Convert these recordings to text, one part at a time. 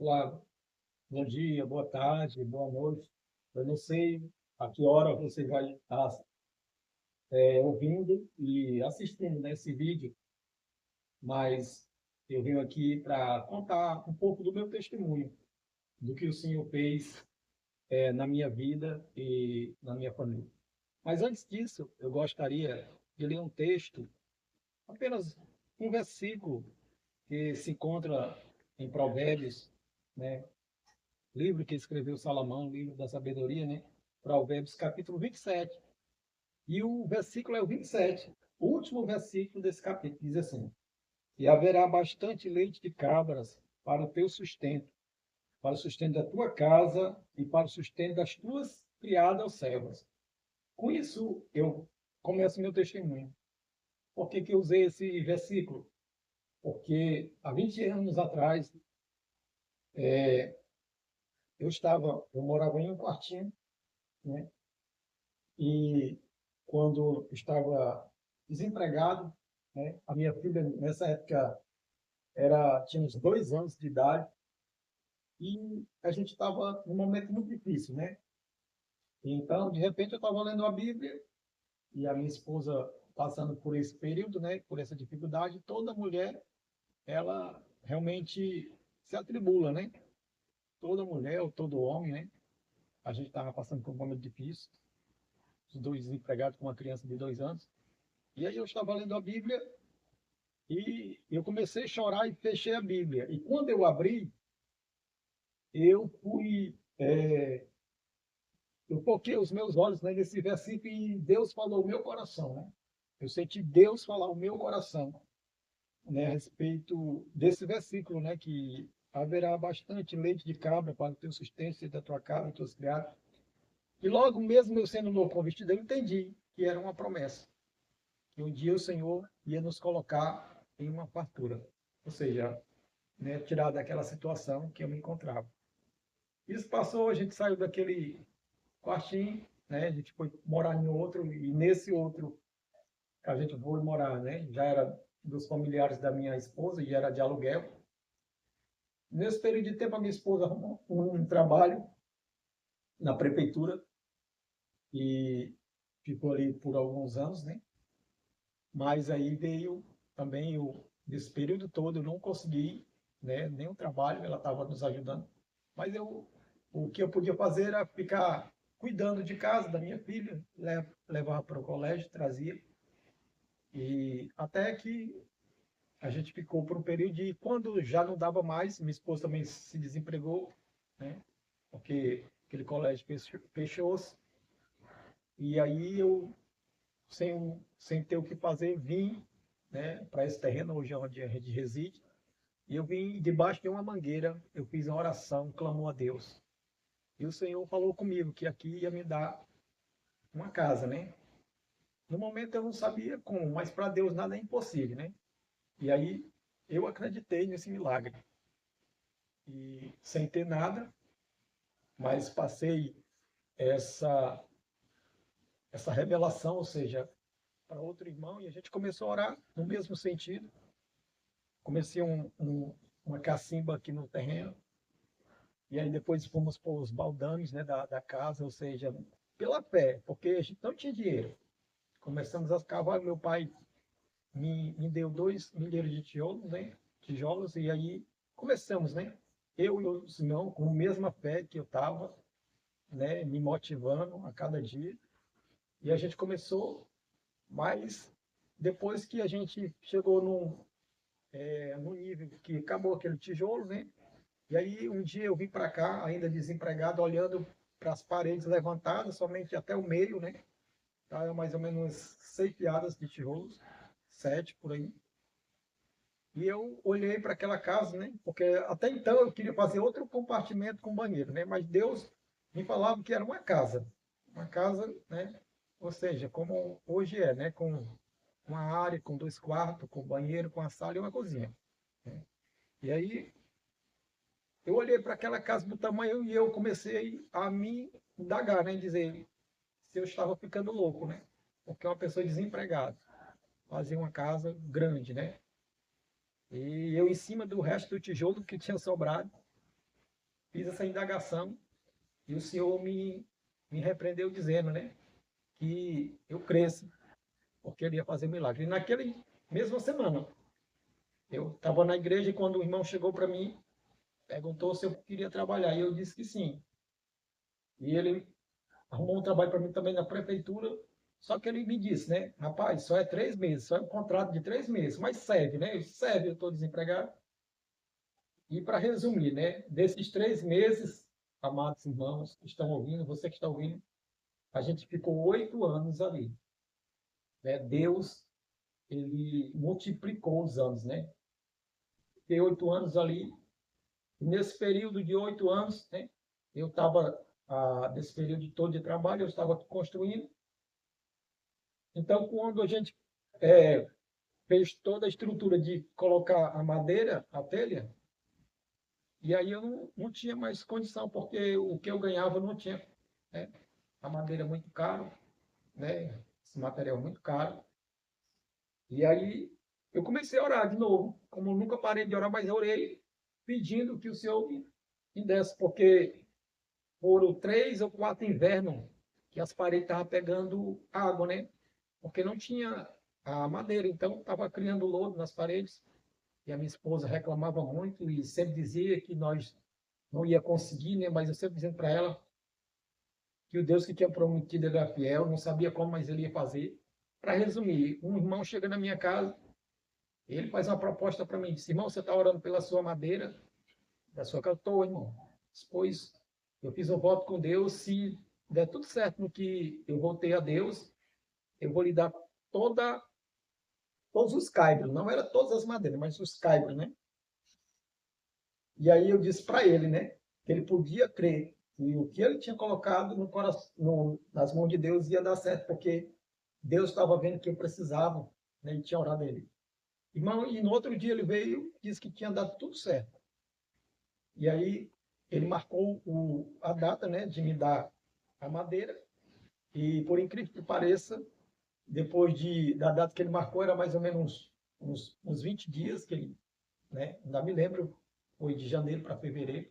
Olá, bom dia, boa tarde, boa noite. Eu não sei a que hora você vai estar ouvindo e assistindo nesse vídeo, mas eu venho aqui para contar um pouco do meu testemunho, do que o Senhor fez na minha vida e na minha família. Mas antes disso, eu gostaria de ler um texto, apenas um versículo que se encontra em Provérbios, né? Livro que escreveu Salomão, livro da sabedoria, né? Provérbios capítulo 27. E o versículo é o 27. O último versículo desse capítulo diz assim: E haverá bastante leite de cabras para o teu sustento, para o sustento da tua casa e para o sustento das tuas criadas ou servas. Com isso, eu começo meu testemunho. Por que que eu usei esse versículo? Porque há 20 anos atrás, eu morava em um quartinho, né? E quando estava desempregado, né? A minha filha nessa época tinha uns 2 anos de idade e a gente estava num momento muito difícil, né? Então, de repente, eu estava lendo a Bíblia e a minha esposa passando por esse período, né? Por essa dificuldade, toda mulher ela realmente se atribula, né? Toda mulher ou todo homem, né? A gente estava passando por um momento difícil, os dois desempregados com uma criança de 2 anos. E aí eu estava lendo a Bíblia e eu comecei a chorar e fechei a Bíblia. E quando eu abri, eu fui, eu foquei os meus olhos, né, nesse versículo e Deus falou o meu coração, né? Eu senti Deus falar o meu coração, né, a respeito desse versículo, né, que haverá bastante leite de cabra para o teu sustento e da tua casa e tuas criadas. E logo mesmo eu sendo novo convertido, eu entendi que era uma promessa, que um dia o Senhor ia nos colocar em uma fartura. Ou seja, né, tirar daquela situação que eu me encontrava. Isso passou, a gente saiu daquele quartinho, né, a gente foi morar em outro, e nesse outro a gente foi morar, né, já era dos familiares da minha esposa e era de aluguel. Nesse período de tempo, a minha esposa arrumou um trabalho na prefeitura e ficou ali por alguns anos, né? Mas aí veio também desse período todo eu não consegui, né, nenhum trabalho, ela estava nos ajudando, mas o que eu podia fazer era ficar cuidando de casa da minha filha, levava para o colégio, trazia, e até que a gente ficou por um período de quando já não dava mais, minha esposa também se desempregou, né, porque aquele colégio fechou-se, e aí eu, sem ter o que fazer, vim, né, para esse terreno, hoje é onde a gente reside, e eu vim debaixo de uma mangueira, eu fiz uma oração, clamou a Deus. E o Senhor falou comigo que aqui ia me dar uma casa, né? No momento eu não sabia como, mas para Deus nada é impossível, né? E aí eu acreditei nesse milagre. E sem ter nada, mas passei essa essa revelação, ou seja, para outro irmão, e a gente começou a orar no mesmo sentido. Comecei uma cacimba aqui no terreno, e aí depois fomos para os baldames, né, da casa, ou seja, pela fé, porque a gente não tinha dinheiro. Começamos a cavar, meu pai me deu 2 milheiros de tijolos, né, tijolos, e aí começamos, né, eu e os irmãos, com a mesma fé que eu estava, né, me motivando a cada dia, e a gente começou, mas depois que a gente chegou num nível que acabou aquele tijolo, né, e aí um dia eu vim para cá, ainda desempregado, olhando para as paredes levantadas, somente até o meio, né? Tá, mais ou menos 6 piadas de tijolos, 7 por aí. E eu olhei para aquela casa, né? Porque até então eu queria fazer outro compartimento com banheiro, né? Mas Deus me falava que era uma casa, né? Ou seja, como hoje é, né? Com uma área, com 2 quartos, com banheiro, com a sala e uma cozinha. Né? E aí eu olhei para aquela casa do tamanho e eu comecei a me indagar, né? Dizer se eu estava ficando louco, né? Porque uma pessoa desempregada fazia uma casa grande, né? E eu em cima do resto do tijolo que tinha sobrado, fiz essa indagação e o Senhor me repreendeu dizendo, né, que eu cresça, porque Ele ia fazer milagre. E naquele mesma semana, eu estava na igreja e quando o irmão chegou para mim, perguntou se eu queria trabalhar, e eu disse que sim. E ele arrumou um trabalho para mim também na prefeitura, só que ele me disse, né, rapaz, só é 3 meses, só é um contrato de 3 meses, mas serve, né? Serve, eu estou desempregado. E para resumir, né, desses 3 meses, amados irmãos que estão ouvindo, você que está ouvindo, a gente ficou 8 anos ali. Né? Deus, ele multiplicou os anos, né? Fiquei 8 anos ali. E nesse período de 8 anos, né, eu estava, nesse período todo de trabalho, eu estava construindo. Então, quando a gente fez toda a estrutura de colocar a madeira, a telha, e aí eu não tinha mais condição, porque o que eu ganhava não tinha, né? A madeira é muito caro, né? Esse material é muito caro. E aí eu comecei a orar de novo, como eu nunca parei de orar, mas eu orei pedindo que o Senhor me desse, porque foram 3 ou 4 invernos que as paredes estavam pegando água, né? Porque não tinha a madeira, então estava criando lodo nas paredes. E a minha esposa reclamava muito e sempre dizia que nós não ia conseguir, né? Mas eu sempre dizendo para ela que o Deus que tinha prometido era fiel, não sabia como, mas ele ia fazer. Para resumir, um irmão chega na minha casa, ele faz uma proposta para mim, disse, irmão, você está orando pela sua madeira, da sua casa? Estou, irmão. Depois eu fiz um voto com Deus, se der tudo certo no que eu voltei a Deus, eu vou lhe dar todos os caibros, não era todas as madeiras, mas os caibros, né? E aí eu disse para ele, né, que ele podia crer que o que ele tinha colocado no coração, nas mãos de Deus ia dar certo, porque Deus estava vendo que eu precisava, né, e tinha orado a ele. Irmão, e no outro dia ele veio e disse que tinha dado tudo certo. E aí ele marcou a data, né, de me dar a madeira, e por incrível que pareça, depois da data que ele marcou, era mais ou menos uns 20 dias, que ele, né, ainda me lembro, foi de janeiro para fevereiro.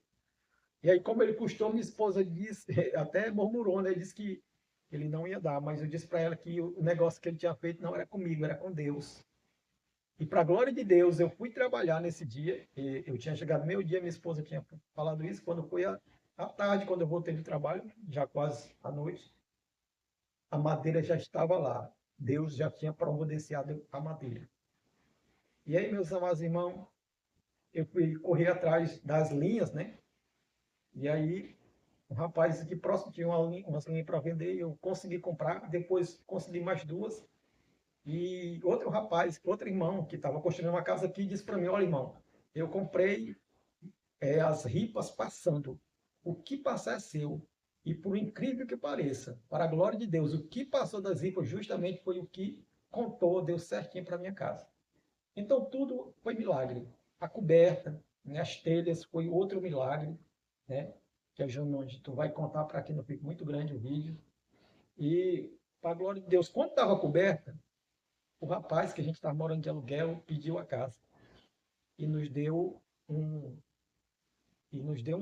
E aí, como ele custou, minha esposa disse, até murmurou, né? Ele disse que ele não ia dar, mas eu disse para ela que o negócio que ele tinha feito não era comigo, era com Deus. E para a glória de Deus, eu fui trabalhar nesse dia. Eu tinha chegado meio-dia, minha esposa tinha falado isso. Quando foi à tarde, quando eu voltei do trabalho, já quase à noite, a madeira já estava lá. Deus já tinha providenciado a madeira. E aí, meus amados irmãos, eu fui correr atrás das linhas, né? E aí um rapaz aqui próximo tinha umas linhas para vender, eu consegui comprar, depois consegui mais duas. E outro rapaz, outro irmão que estava construindo uma casa aqui, disse para mim, olha irmão, eu comprei as ripas passando. O que passar é seu. E por incrível que pareça, para a glória de Deus, o que passou das ripas justamente foi o que contou, deu certinho para minha casa. Então tudo foi milagre. A coberta, né, as telhas foi outro milagre, né? Que é onde tu vai contar para que não fique muito grande o vídeo. E, para a glória de Deus, quando estava coberta, o rapaz que a gente estava morando de aluguel pediu a casa e nos deu um,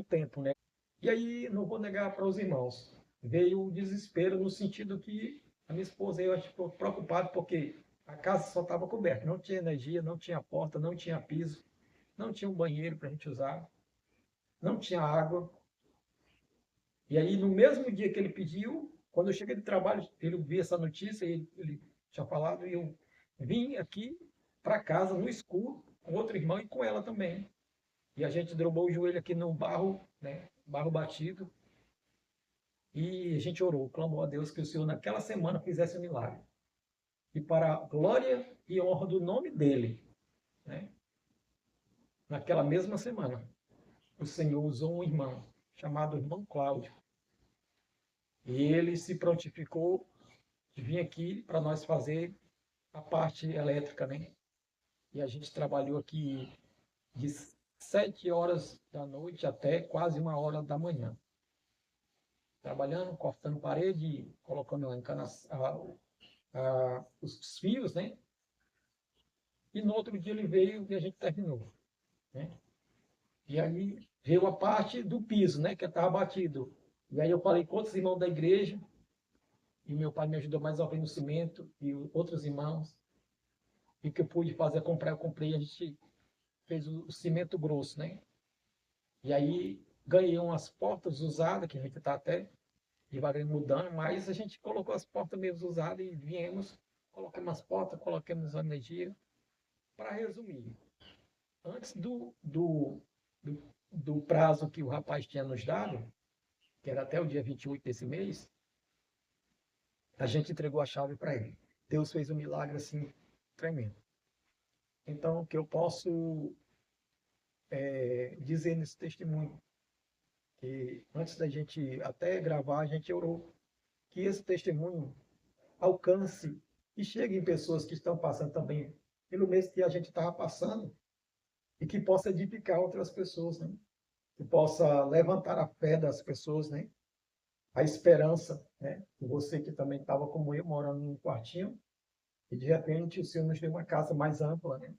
tempo, né? E aí, não vou negar para os irmãos, veio o desespero no sentido que a minha esposa e eu ficou preocupado porque a casa só estava coberta, não tinha energia, não tinha porta, não tinha piso, não tinha um banheiro para a gente usar, não tinha água. E aí, no mesmo dia que ele pediu, quando eu cheguei do trabalho, ele viu essa notícia, ele tinha falado, e eu vim aqui para casa, no escuro, com outro irmão e com ela também. E a gente dobrou o joelho aqui no barro, né, barro batido, e a gente orou, clamou a Deus que o Senhor naquela semana fizesse um milagre. E para a glória e honra do nome dele, né, naquela mesma semana, o Senhor usou um irmão, chamado irmão Cláudio, e ele se prontificou de vir aqui para nós fazer a parte elétrica, né? E a gente trabalhou aqui de 7 horas da noite até quase 1 hora da manhã. Trabalhando, cortando parede, colocando os fios, né? E no outro dia ele veio e a gente terminou, né? E aí veio a parte do piso, né, que estava batido. E aí eu falei com outros irmãos da igreja, e meu pai me ajudou mais ou menos no cimento, e outros irmãos. E o que eu pude fazer, eu comprei, a gente fez o cimento grosso, né? E aí ganhei umas portas usadas, que a gente está até devagarinho mudando, mas a gente colocou as portas mesmo usadas e viemos, colocamos as portas, colocamos a energia. Para resumir, antes do prazo que o rapaz tinha nos dado, que era até o dia 28 desse mês, a gente entregou a chave para ele. Deus fez um milagre assim tremendo. Então, o que eu posso dizer nesse testemunho, que antes da gente até gravar, a gente orou que esse testemunho alcance e chegue em pessoas que estão passando também pelo mesmo que a gente estava passando e que possa edificar outras pessoas, né? Que possa levantar a fé das pessoas, né? A esperança, né? Você que também estava como eu, morando num quartinho, e de repente o Senhor nos deu uma casa mais ampla, né?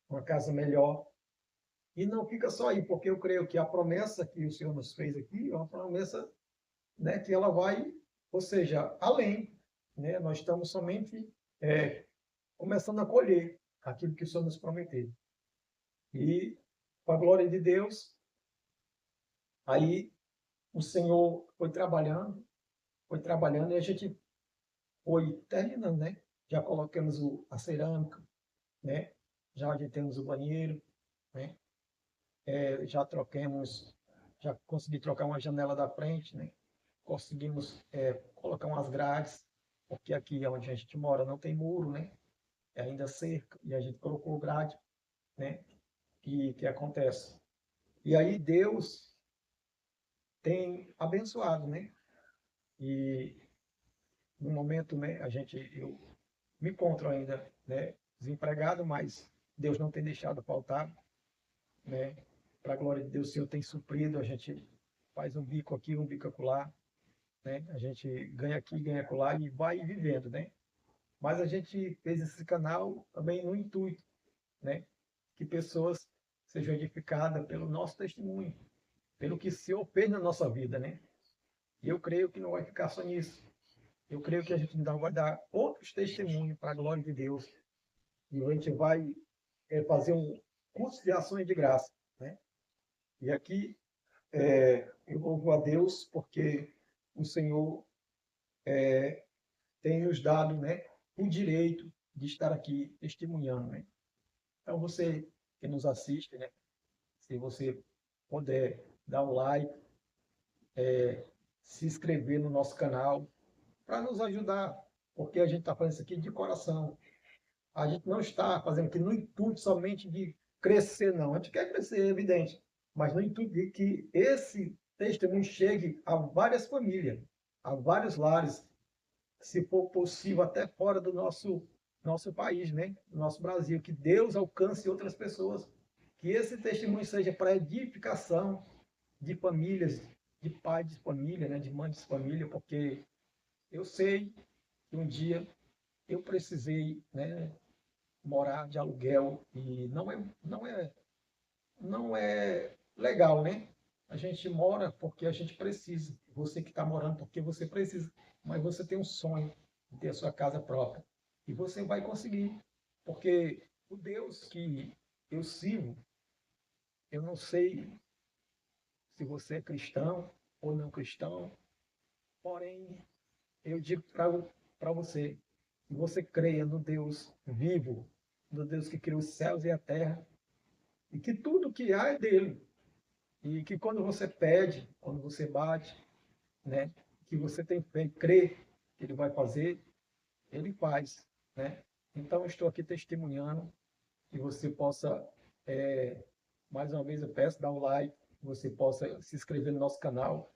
Uma casa melhor. E não fica só aí, porque eu creio que a promessa que o Senhor nos fez aqui é uma promessa, né, que ela vai, ou seja, além, né? Nós estamos somente começando a colher aquilo que o Senhor nos prometeu. E, com a glória de Deus, aí o Senhor foi trabalhando e a gente foi terminando, né? Já colocamos a cerâmica, né? Já ajeitamos o banheiro, né? Já trocamos, já consegui trocar uma janela da frente, né? Conseguimos colocar umas grades, porque aqui onde a gente mora não tem muro, né? É ainda cerca, e a gente colocou grade, né? Que acontece. E aí Deus tem abençoado, né? E no momento, né, eu me encontro ainda, né, desempregado, mas Deus não tem deixado faltar, né? Para a glória de Deus, o Senhor tem suprido, a gente faz um bico aqui, um bico acolá, né? A gente ganha aqui, ganha acolá e vai vivendo, né? Mas a gente fez esse canal também no intuito, né? Que pessoas sejam edificadas pelo nosso testemunho, pelo que o Senhor fez na nossa vida, né? E eu creio que não vai ficar só nisso. Eu creio que a gente ainda vai dar outros testemunhos para a glória de Deus. E a gente vai fazer um curso de ações de graça, né? E aqui eu louvo a Deus porque o Senhor tem nos dado, né, o direito de estar aqui testemunhando, né? Então você que nos assiste, né, se você puder dar um like, se inscrever no nosso canal para nos ajudar, porque a gente está fazendo isso aqui de coração. A gente não está fazendo aqui no intuito somente de crescer, não. A gente quer crescer, é evidente, mas no intuito de que esse testemunho chegue a várias famílias, a vários lares, se for possível, até fora do nosso país, né? Do nosso Brasil, que Deus alcance outras pessoas, que esse testemunho seja para edificação de famílias, de pais de família, né? De mães de família, porque eu sei que um dia eu precisei, né, morar de aluguel e não é legal, né? A gente mora porque a gente precisa. Você que está morando porque você precisa, mas você tem um sonho de ter a sua casa própria e você vai conseguir, porque o Deus que eu sirvo, eu não sei se você é cristão ou não cristão, porém eu digo para você, que você creia no Deus vivo, no Deus que criou os céus e a terra, e que tudo que há é dele. E que quando você pede, quando você bate, né, que você tem fé, crê que ele vai fazer, ele faz, né? Então, eu estou aqui testemunhando que você possa, mais uma vez eu peço, dar o like, que você possa se inscrever no nosso canal,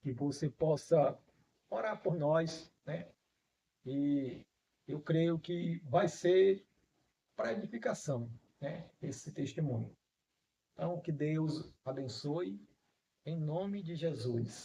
que você possa orar por nós, né? E eu creio que vai ser para edificação, né? Esse testemunho. Então, que Deus abençoe, em nome de Jesus.